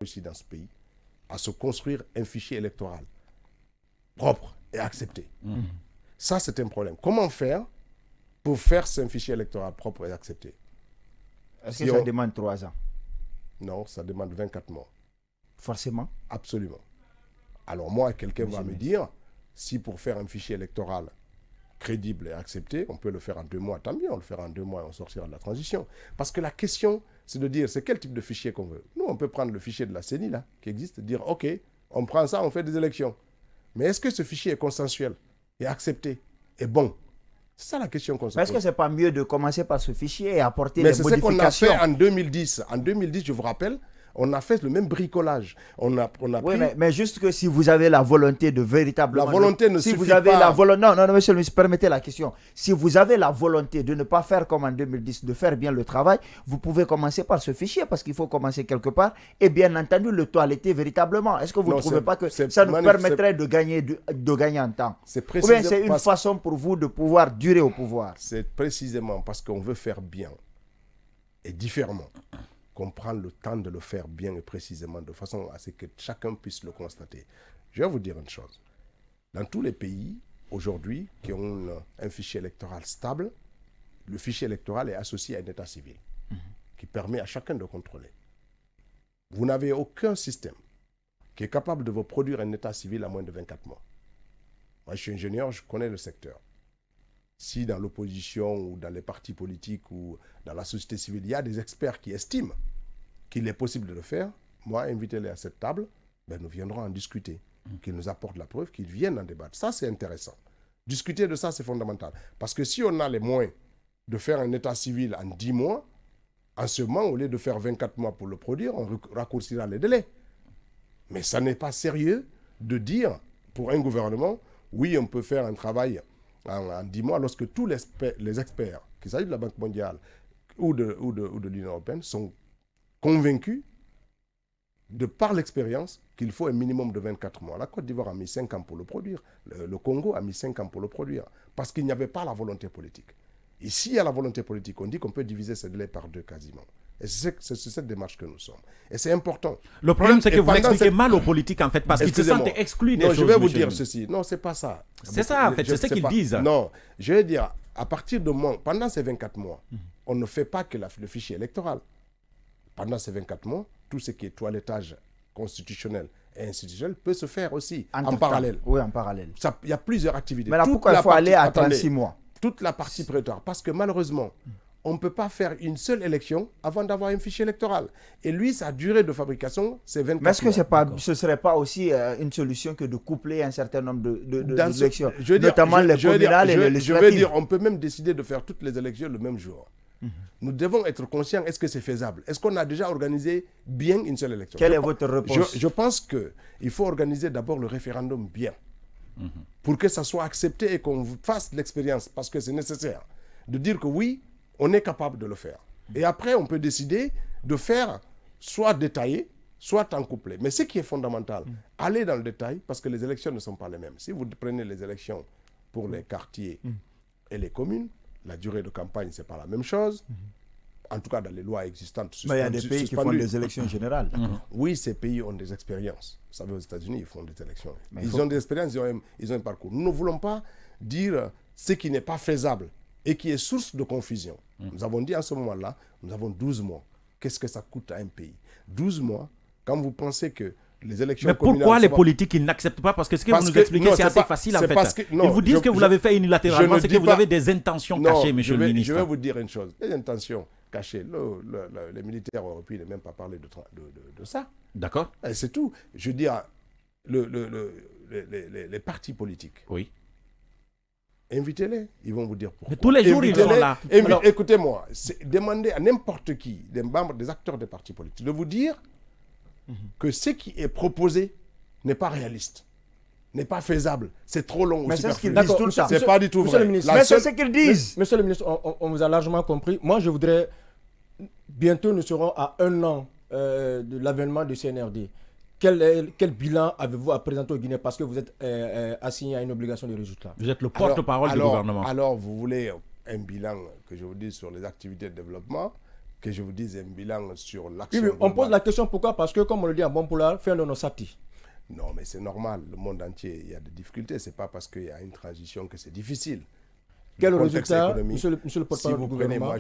réussi dans ce pays à se construire un fichier électoral propre et accepté. Ça, c'est un problème. Comment faire pour faire ce fichier électoral propre et accepté? Est-ce que ça demande 3 ans? Non, ça demande 24 mois. Forcément? Absolument. Alors moi, quelqu'un va me dire, si pour faire un fichier électoral crédible et accepté, on peut le faire en 2 mois, tant mieux, on le fera en 2 mois et on sortira de la transition. Parce que la question, c'est de dire, c'est quel type de fichier qu'on veut. Nous, on peut prendre le fichier de la CENI, là, qui existe, dire, OK, on prend ça, on fait des élections. Mais est-ce que ce fichier est consensuel, est accepté, est bon? C'est ça la question qu'on se pose. Est-ce que ce n'est pas mieux de commencer par ce fichier et apporter les modifications? Mais c'est ce qu'on a fait en 2010. En 2010, je vous rappelle, on a fait le même bricolage. On a oui, pris... mais juste que si vous avez la volonté de véritablement... La volonté ne si suffit vous avez pas. La non, monsieur le ministre, permettez la question. Si vous avez la volonté de ne pas faire comme en 2010, de faire bien le travail, vous pouvez commencer par ce fichier parce qu'il faut commencer quelque part et bien entendu le toiletter véritablement. Est-ce que vous ne trouvez pas que ça nous permettrait de gagner en temps? Ou bien c'est une façon pour vous de pouvoir durer au pouvoir? C'est précisément parce qu'on veut faire bien et différemment qu'on prend le temps de le faire bien et précisément, de façon à ce que chacun puisse le constater. Je vais vous dire une chose. Dans tous les pays, aujourd'hui, qui ont un fichier électoral stable, le fichier électoral est associé à un état civil qui permet à chacun de contrôler. Vous n'avez aucun système qui est capable de vous produire un état civil à moins de 24 mois. Moi, je suis ingénieur, je connais le secteur. Si dans l'opposition ou dans les partis politiques ou dans la société civile, il y a des experts qui estiment qu'il est possible de le faire, moi, invitez-les à cette table, ben, nous viendrons en discuter. Qu'ils nous apportent la preuve, qu'ils viennent en débattre. Ça, c'est intéressant. Discuter de ça, c'est fondamental. Parce que si on a les moyens de faire un état civil en 10 mois, en ce moment, au lieu de faire 24 mois pour le produire, on raccourcira les délais. Mais ça n'est pas sérieux de dire, pour un gouvernement, oui, on peut faire un travail en 10 mois, lorsque tous les experts, qu'il s'agisse de la Banque mondiale ou de l'Union européenne, sont convaincus, de par l'expérience, qu'il faut un minimum de 24 mois. La Côte d'Ivoire a mis 5 ans pour le produire. Le Congo a mis 5 ans pour le produire. Parce qu'il n'y avait pas la volonté politique. Ici, il y a la volonté politique. On dit qu'on peut diviser ces délais par 2 quasiment. Et c'est cette démarche que nous sommes. Et c'est important. Le problème, c'est que vous expliquez mal aux politiques, en fait, parce qu'ils se sentent exclus des choses. Non, je vais vous dire ceci. Non, c'est pas ça. C'est ça, en fait. C'est ce qu'ils disent. Non, je vais dire, à partir de pendant ces 24 mois, on ne fait pas que le fichier électoral. Pendant ces 24 mois, tout ce qui est toilettage constitutionnel et institutionnel peut se faire aussi en parallèle. Oui, en parallèle. Il y a plusieurs activités. Mais là, pourquoi il faut aller à 36 mois? Toute la partie prétoire. Parce que malheureusement, on ne peut pas faire une seule élection avant d'avoir un fichier électoral. Et lui, sa durée de fabrication, c'est 24 mois. Mais est-ce que ce ne serait pas aussi une solution que de coupler un certain nombre d'élections, notamment les communales et les législatives? Je veux dire, on peut même décider de faire toutes les élections le même jour. Nous devons être conscients, est-ce que c'est faisable? Est-ce qu'on a déjà organisé bien une seule élection? Quelle est votre réponse? Je pense qu'il faut organiser d'abord le référendum bien, pour que ça soit accepté et qu'on fasse l'expérience, parce que c'est nécessaire de dire que oui, on est capable de le faire. Et après, on peut décider de faire soit détaillé, soit en couplet. Mais ce qui est fondamental, aller dans le détail, parce que les élections ne sont pas les mêmes. Si vous prenez les élections pour les quartiers et les communes, la durée de campagne, ce n'est pas la même chose. En tout cas, dans les lois existantes. Mais il y a des pays qui font des élections générales. Oui, ces pays ont des expériences. Vous savez, aux États-Unis, ils font des élections. Ils ont des expériences, ils ont un parcours. Nous ne voulons pas dire ce qui n'est pas faisable et qui est source de confusion. Nous avons dit à ce moment-là, nous avons 12 mois. Qu'est-ce que ça coûte à un pays? 12 mois, quand vous pensez que les élections mais pourquoi les politiques, ils n'acceptent pas? Parce que ce que vous nous expliquez, c'est assez facile en fait. Ils vous disent que vous l'avez fait unilatéralement, c'est que vous avez des intentions cachées, monsieur le ministre. Je vais vous dire une chose. Les intentions cachées, les militaires auraient pu ne même pas parler de ça. D'accord. C'est tout. Je veux dire, les partis politiques. Oui. Invitez-les, ils vont vous dire pourquoi. Mais tous les jours, ils sont là. Écoutez-moi, demandez à n'importe qui, des membres, des acteurs des partis politiques, de vous dire que ce qui est proposé n'est pas réaliste, n'est pas faisable, c'est trop long. Mais c'est ce qu'ils disent tout le temps. C'est pas du tout vrai. Mais c'est ce qu'ils disent. Monsieur le ministre, on vous a largement compris. Moi, je voudrais... Bientôt, nous serons à 1 an de l'avènement du CNRD. Quel bilan avez-vous à présenter au Guinée? Parce que vous êtes assigné à une obligation de résultat. Vous êtes le porte-parole du gouvernement. Alors, vous voulez un bilan, que je vous dise, sur les activités de développement? que je vous dise un bilan sur l'action. Oui, on pose la question pourquoi? Parce que, comme on le dit en bon poulard, fin de nos satis. Non, mais c'est normal. Le monde entier, il y a des difficultés. Ce n'est pas parce qu'il y a une transition que c'est difficile. Quel résultat, monsieur le porte-parole du gouvernement,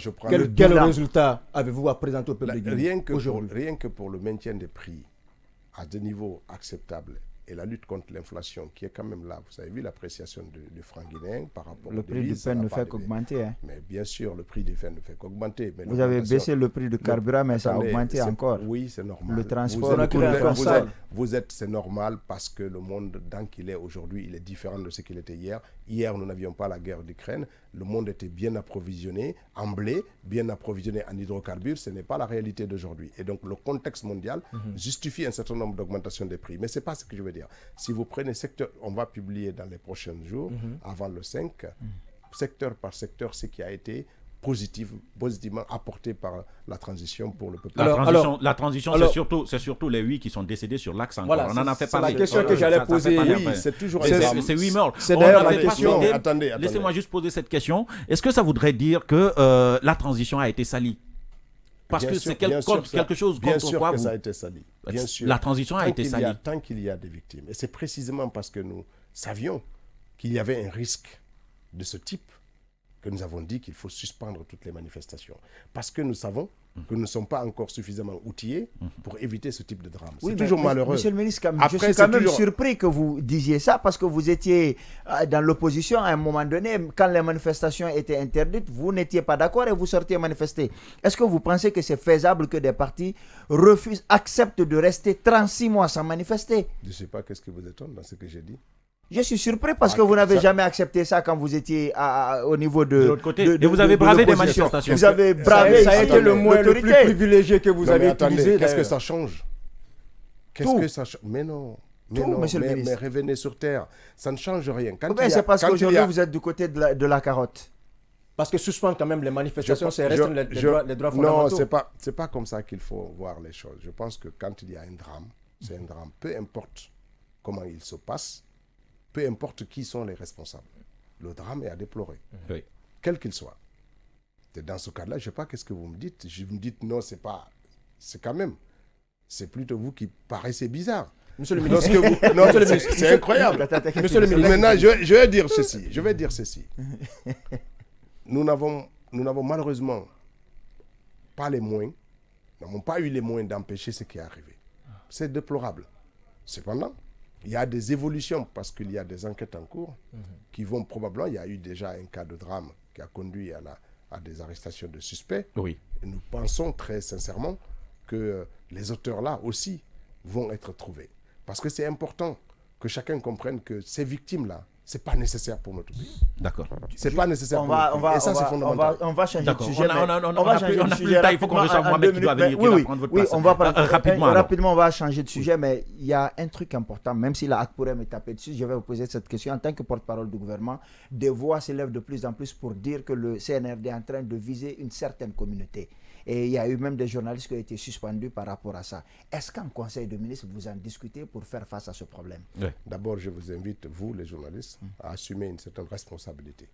quel résultat avez-vous à présenter au peuple guinéen aujourd'hui? Rien que pour le maintien des prix à des niveaux acceptables et la lutte contre l'inflation qui est quand même là. Vous avez vu l'appréciation du franc guinéen par rapport au prix du pain ne fait qu'augmenter. Hein. Mais bien sûr, le prix du pain ne fait qu'augmenter. Vous avez baissé le prix du carburant, mais ça a augmenté encore. Oui, c'est normal. Le transport, c'est normal parce que le monde, dans qu'il est aujourd'hui, il est différent de ce qu'il était hier. Hier, nous n'avions pas la guerre d'Ukraine. Le monde était bien approvisionné en blé, bien approvisionné en hydrocarbures. Ce n'est pas la réalité d'aujourd'hui. Et donc, le contexte mondial justifie un certain nombre d'augmentations des prix. Mais ce n'est pas ce que je veux dire. Si vous prenez secteur, on va publier dans les prochains jours, avant le 5, secteur par secteur, ce qui a été positivement apporté par la transition pour le peuple. La transition, c'est surtout les 8 qui sont décédés sur l'axe encore. Voilà, on en a fait parler. C'est la question que j'allais poser. Oui, c'est toujours c'est 8 morts. C'est d'ailleurs la question. Attendez. Laissez-moi juste poser cette question. Est-ce que ça voudrait dire que la transition a été salie? Parce que c'est quelque chose contre quoi ça a été sali. Bien sûr. La transition a été salie. Tant qu'il y a des victimes. Et c'est précisément parce que nous savions qu'il y avait un risque de ce type que nous avons dit qu'il faut suspendre toutes les manifestations. Parce que nous savons que nous ne sommes pas encore suffisamment outillés pour éviter ce type de drame. Oui, c'est toujours malheureux. Monsieur le ministre, je suis quand même surpris que vous disiez ça parce que vous étiez dans l'opposition à un moment donné. Quand les manifestations étaient interdites, vous n'étiez pas d'accord et vous sortiez manifester. Est-ce que vous pensez que c'est faisable que des partis acceptent de rester 36 mois sans manifester? Je ne sais pas qu'est-ce qui vous étonne dans ce que j'ai dit. Je suis surpris parce que vous n'avez jamais accepté ça quand vous étiez au niveau de l'autre côté. Et vous avez bravé des manifestations. Vous avez bravé. Ça a été le moyen le plus privilégié que vous avez utilisé. Qu'est-ce que ça change? Qu'est-ce que ça change? Mais non. Mais revenez sur terre. Ça ne change rien. C'est parce qu'aujourd'hui, vous êtes du côté de la carotte. Parce que suspendre quand même les manifestations, c'est restreindre les droits fondamentaux. Non, c'est pas comme ça qu'il faut voir les choses. Je pense que quand il y a un drame, c'est un drame. Peu importe comment il se passe, peu importe qui sont les responsables. Le drame est à déplorer, quel qu'il soit. Et dans ce cas-là, je ne sais pas qu'est-ce que vous me dites. Vous me dites non, c'est pas... C'est quand même... C'est plutôt vous qui paraissez bizarre. Monsieur le ministre, c'est incroyable. Monsieur le ministre. Maintenant, je vais dire ceci. Nous n'avons malheureusement pas les moyens, nous n'avons pas eu les moyens d'empêcher ce qui est arrivé. C'est déplorable. Cependant, il y a des évolutions parce qu'il y a des enquêtes en cours qui vont probablement... Il y a eu déjà un cas de drame qui a conduit à des arrestations de suspects. Oui. Et nous pensons très sincèrement que les auteurs-là aussi vont être trouvés. Parce que c'est important que chacun comprenne que ces victimes-là, ce n'est pas nécessaire pour notre pays. D'accord. Ce n'est pas nécessaire pour notre pays. Et ça, c'est fondamental. On va changer de sujet. On n'a plus le temps. Il faut qu'on reçoive Mohamed qui doit venir, qui va prendre votre place. Rapidement, on va changer de sujet. Mais il y a un truc important. Même si la HAC pourrait me taper dessus, je vais vous poser cette question. En tant que porte-parole du gouvernement, des voix s'élèvent de plus en plus pour dire que le CNRD est en train de viser une certaine communauté. Et il y a eu même des journalistes qui ont été suspendus par rapport à ça. Est-ce qu'en Conseil de ministres, vous en discutez pour faire face à ce problème? D'abord, je vous invite, vous les journalistes, à assumer une certaine responsabilité.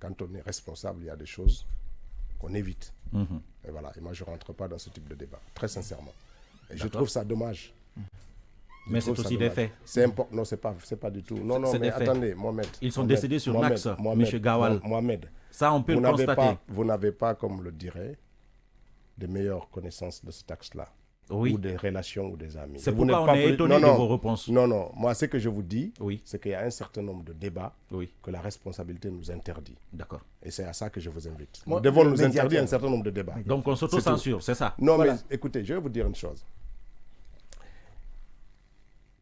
Quand on est responsable, il y a des choses qu'on évite. Et voilà. Et moi, je ne rentre pas dans ce type de débat, très sincèrement. Et je trouve ça dommage. Mais c'est aussi des faits. C'est important. Non, c'est pas du tout. Non, mais attendez, Mohamed. Ils sont décédés sur l'axe, M. Gawal. Mohamed. Ça, on peut le constater. Vous n'avez pas, comme le dirait, de meilleures connaisses de cet axe-là. Oui. Ou des relations ou des amis. C'est pourquoi on est étonné de vos réponses. Non. Moi, ce que je vous dis, oui, c'est qu'il y a un certain nombre de débats oui, que la responsabilité nous interdit. D'accord. Et c'est à ça que je vous invite. Nous devons nous interdire un certain nombre de débats. Donc on s'auto-censure, c'est ça? Non, voilà. Mais écoutez, je vais vous dire une chose.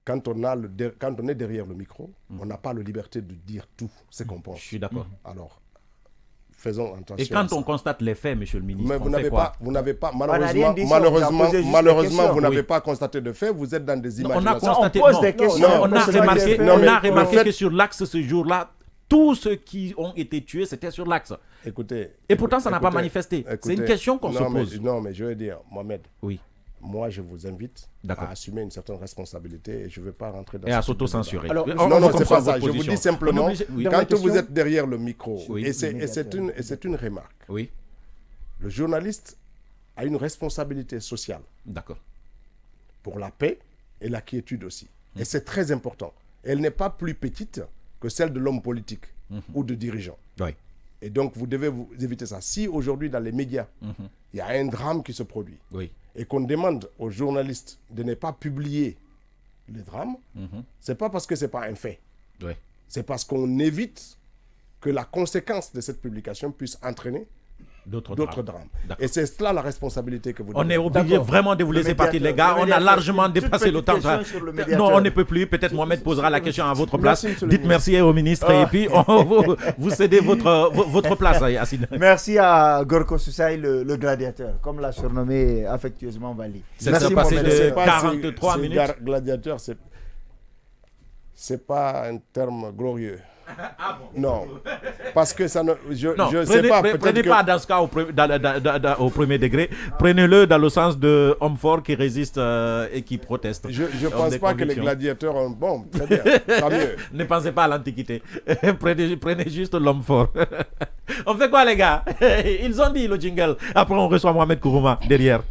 Quand on est derrière le micro, on n'a pas la liberté de dire tout ce qu'on pense. Je suis d'accord. Alors, faisons attention. Et quand on constate les faits, monsieur le ministre, mais vous n'avez pas, malheureusement, vous n'avez pas constaté de faits, vous êtes dans des imaginations. On pose des questions. On a remarqué que sur l'axe ce jour-là, tous ceux qui ont été tués, c'était sur l'axe. Écoutez. Et pourtant, ça n'a pas manifesté. C'est une question qu'on se pose. Non, mais je veux dire, Mohamed. Oui. Moi, je vous invite à assumer une certaine responsabilité et je ne veux pas rentrer dans et à s'auto-censurer. Non, c'est pas ça. Je vous dis simplement, quand vous êtes derrière le micro, et c'est une remarque. Oui. Le journaliste a une responsabilité sociale. D'accord. Pour la paix et la quiétude aussi. Et c'est très important. Elle n'est pas plus petite que celle de l'homme politique ou de dirigeant. Oui. Et donc, vous devez vous éviter ça. Si aujourd'hui, dans les médias, il y a un drame qui se produit et qu'on demande aux journalistes de ne pas publier le drame, c'est pas parce que ce n'est pas un fait. Oui. C'est parce qu'on évite que la conséquence de cette publication puisse entraîner d'autres drames. Et c'est cela la responsabilité que vous devez. On est obligé vraiment de vous laisser partir, les gars. On a largement dépassé le temps. Non, on ne peut plus. Peut-être Mohamed posera la question à votre place. Dites merci au ministre et puis vous cédez votre place, Yacine. Merci à Gorko Soussaï, le gladiateur, comme l'a surnommé affectueusement Vali. C'est passé de 43 minutes. Gladiateur, c'est pas un terme glorieux. Ah bon? Non, parce que ça ne. Prenez pas dans ce cas au premier degré. Prenez-le dans le sens de homme fort qui résiste et qui proteste. Je ne pense pas que les gladiateurs ont. Bon, très bien, tant mieux. Ne pensez pas à l'Antiquité. Prenez juste l'homme fort. On fait quoi, les gars? Ils ont dit le jingle. Après, on reçoit Mohamed Kourouma derrière.